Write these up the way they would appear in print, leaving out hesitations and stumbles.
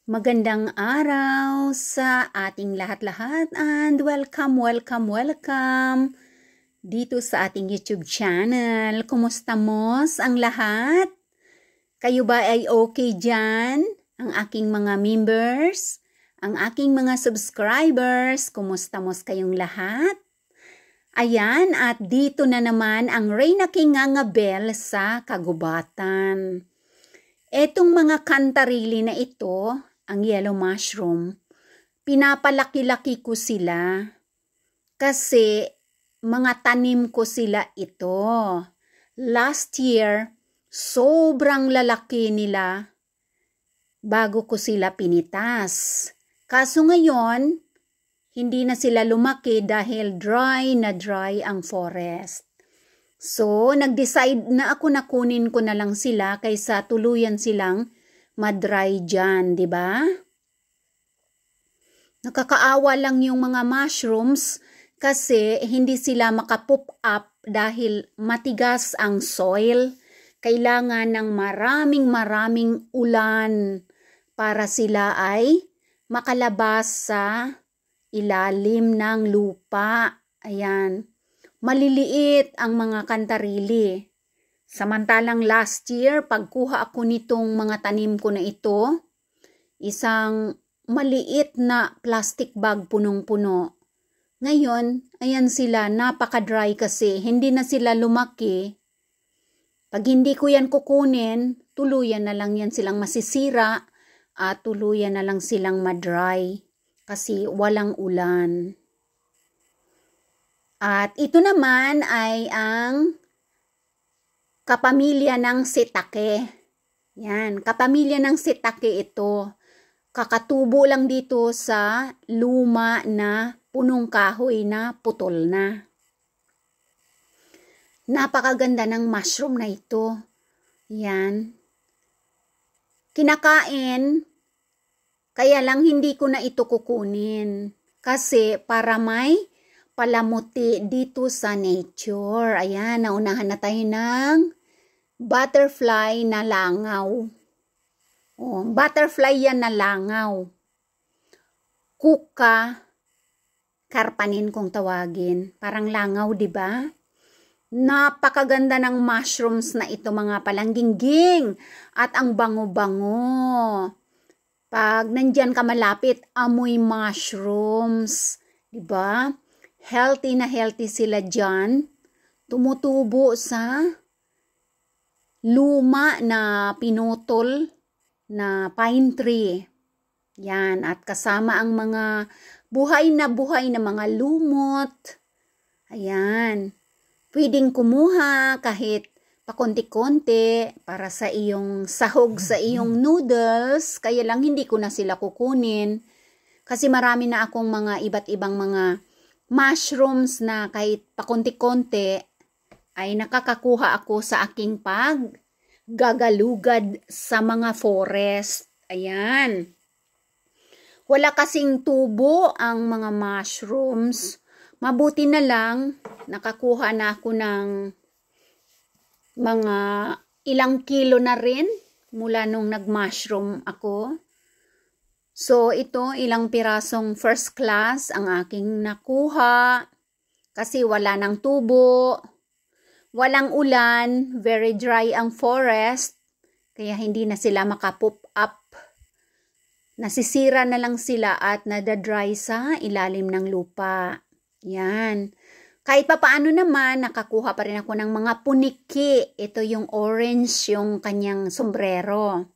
Magandang araw sa ating lahat-lahat and welcome dito sa ating YouTube channel. Kumusta mos ang lahat? Kayo ba ay okay dyan? Ang aking mga members, ang aking mga subscribers, kumusta mos kayong lahat? Ayan, at dito na naman ang Reyna Kingangabel sa kagubatan. Etong mga kantarili na ito, ang yellow mushroom, pinapalaki-laki ko sila kasi mga tanim ko sila ito. Last year, sobrang lalaki nila bago ko sila pinitas. Kaso ngayon, hindi na sila lumaki dahil dry na dry ang forest. So, nag-decide na ako na kunin ko na lang sila kaysa tuluyan silang madry dyan, di ba? Nakakaawa lang yung mga mushrooms kasi hindi sila makapop up dahil matigas ang soil. Kailangan ng maraming ulan para sila ay makalabas sa ilalim ng lupa. Ayan. Maliliit ang mga kantarili. Samantalang last year, pagkuha ako nitong mga tanim ko na ito, isang maliit na plastic bag punong-puno. Ngayon, ayan sila, napaka-dry kasi, hindi na sila lumaki. Pag hindi ko yan kukunin, tuluyan na lang yan silang masisira at tuluyan na lang silang madry kasi walang ulan. At ito naman ay ang kapamilya ng sitake. Yan, kapamilya ng sitake ito. Kakatubo lang dito sa luma na punong kahoy na putol na. Napakaganda ng mushroom na ito. Yan. Kinakain, kaya lang hindi ko na ito kukunin. Kasi para may palamuti dito sa nature. Ayan, naunahan na tayo ng butterfly na langaw. Oh, butterfly yan na langaw. Kuka, karpanin kung tawagin. Parang langaw, di ba? Napakaganda ng mushrooms na ito, mga palanggingging. At ang bango-bango. Pag nandyan ka malapit, amoy mushrooms. Di ba? Healthy na healthy sila dyan. Tumutubo sa luma na pinutol na pine tree. Yan. At kasama ang mga buhay na mga lumot. Ayan. Pwedeng kumuha kahit pakonti-konti para sa iyong sahog sa iyong noodles. Kaya lang hindi ko na sila kukunin. Kasi marami na akong mga iba't ibang mga mushrooms na kahit pakonti-konti ay nakakakuha ako sa aking paggagalugad sa mga forest. Ayan. Wala kasing tubo ang mga mushrooms. Mabuti na lang nakakuha na ako ng mga ilang kilo na rin mula nung nag-mushroom ako. So, ito, ilang pirasong first class ang aking nakuha kasi wala ng tubo, walang ulan, very dry ang forest, kaya hindi na sila makapop up. Nasisira na lang sila at nadadry sa ilalim ng lupa. Yan. Kahit papaano naman, nakakuha pa rin ako ng mga puniki. Ito yung orange, yung kanyang sombrero.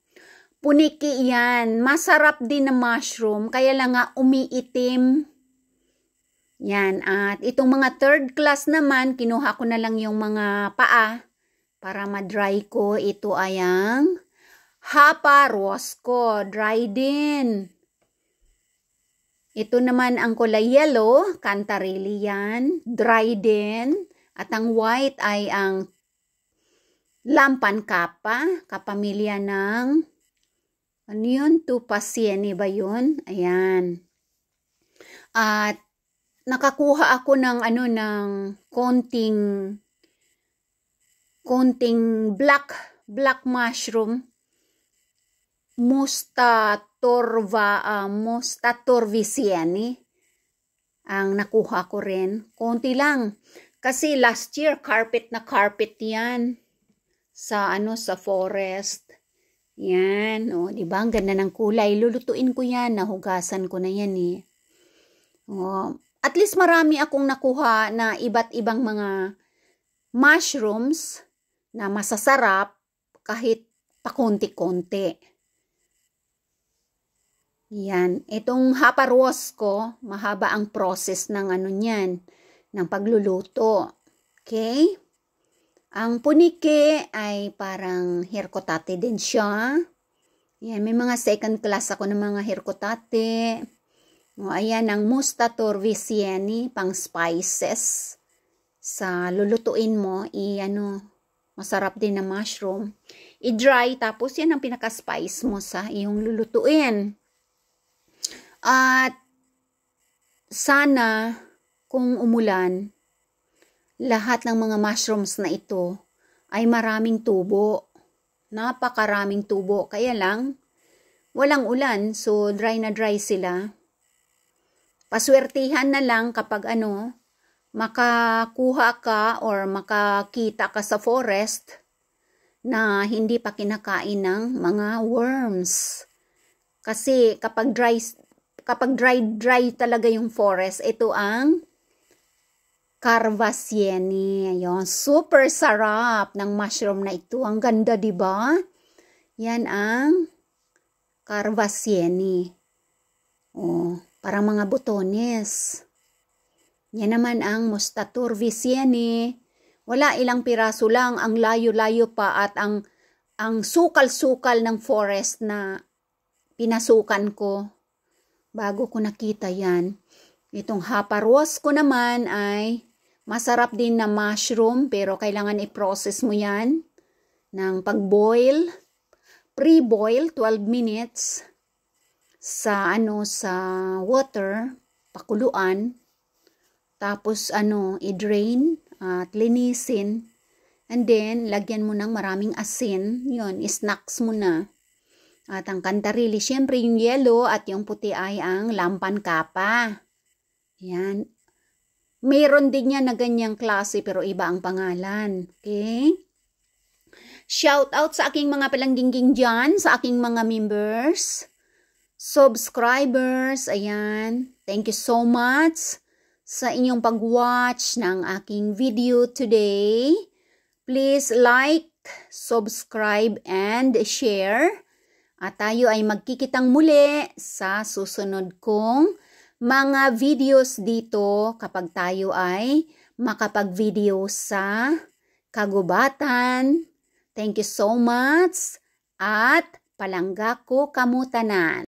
Puniki yan. Masarap din na mushroom. Kaya lang nga umiitim. Yan. At itong mga third class naman, kinuha ko na lang yung mga paa para ma-dry ko. Ito ay ang Hapa Rosco. Dry din. Ito naman ang kulay yellow. Cantarelli yan. Dry din. At ang white ay ang Lampan Kapa. Kapamilya ng ano yun? Tupasieni ba yun? Ayan. At nakakuha ako ng konting black mushroom. Musta Mostatorvisieni ang nakuha ko rin. Konti lang. Kasi last year, carpet na carpet yan. Sa forest. Yan. O, diba? Ang ganda ng kulay. Lulutuin ko yan. Nahugasan ko na yan eh. O, at least marami akong nakuha na iba't ibang mga mushrooms na masasarap kahit pakonti-konti. Yan. Itong haparwas ko, mahaba ang process ng niyan, ng pagluluto. Okay? Ang punike ay parang hirkotate din siya. Yan. May mga second class ako ng mga hirkotate. O, ayan ang Mostatorvisieni, pang spices. Sa lulutuin mo, masarap din na mushroom. I-dry, tapos yan ang pinaka-spice mo sa iyong lulutuin. At sana kung umulan, lahat ng mga mushrooms na ito ay maraming tubo. Napakaraming tubo. Kaya lang, walang ulan, so dry na dry sila. Paswertihan na lang kapag makakuha ka or makakita ka sa forest na hindi pa kinakain ng mga worms. Kasi kapag dry talaga yung forest, ito ang Carvacieni. Ayun, super sarap ng mushroom na ito. Ang ganda, di ba? Yan ang Carvacieni. Oh, parang mga butones. Yan naman ang Mostatorvisieni. Wala, ilang piraso lang, ang layo-layo pa at ang sukal-sukal ng forest na pinasukan ko bago ko nakita yan. Itong haparwas ko naman ay masarap din na mushroom, pero kailangan i-process mo yan ng pag-boil, pre-boil 12 minutes sa water, pakuluan. Tapos i-drain at linisin. And then lagyan mo ng maraming asin. Yun, snacks mo na. At ang kantarili, syempre yung yellow at yung puti ay ang lampan kapa. Yan. Mayroon din yan na ganyang klase pero iba ang pangalan. Okay? Shout out sa aking mga palangginging dyan, sa aking mga members, subscribers. Ayan. Thank you so much sa inyong pag-watch ng aking video today. Please like, subscribe, and share. At tayo ay magkikitang muli sa susunod kong mga videos dito kapag tayo ay makapag-video sa kagubatan. Thank you so much at palangga ko kamutanan.